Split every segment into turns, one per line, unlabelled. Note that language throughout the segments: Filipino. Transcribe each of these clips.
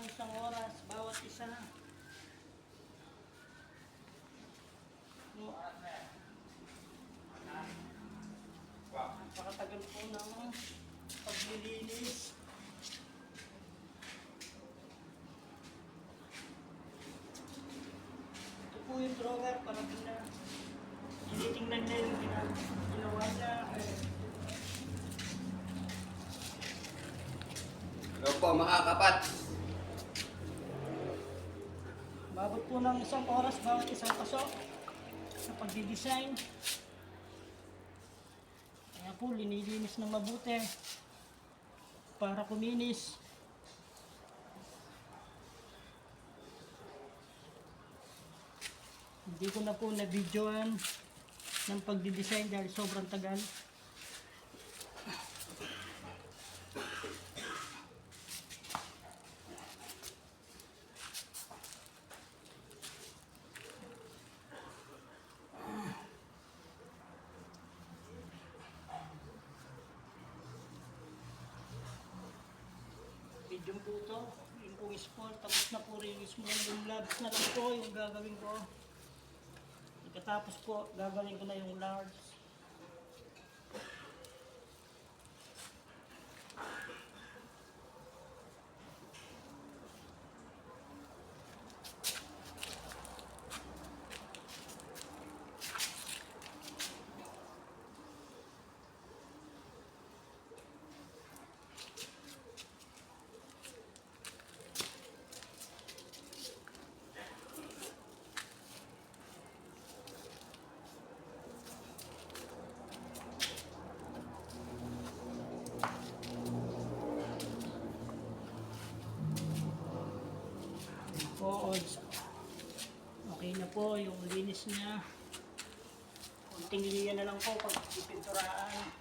ng 1 oras bawat isa. Napakatagal po ng paglilinis. Ito po yung drawer para tinitingnan niya yung ginawa niya.
Hello po mga kapat.
Babot po ng 1 oras bawat isang pasok sa pagdidesign. Kaya po linilinis ng mabuti para kuminis. Hindi ko na po na-videoan ng pagdidesign dahil sobrang tagal. Medium po ito, yung pong small, tapos na po rin yung small, yung labs na lang po yung gagawin ko. Pagkatapos po, gagawin ko na yung large. Po, okay na po yung linis niya. Kunting liyan na lang po pag ipinturaan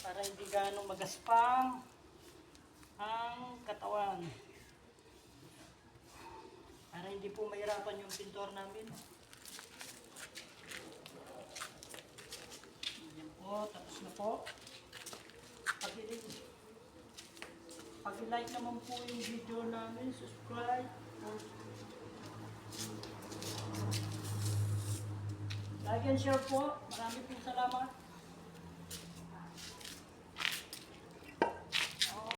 para hindi ganong magaspang ang katawan. Para hindi po mahirapan yung pintor namin. Yan po, tapos na po. Pag-like naman po yung video namin, subscribe. Like and share po. Maraming po salamat.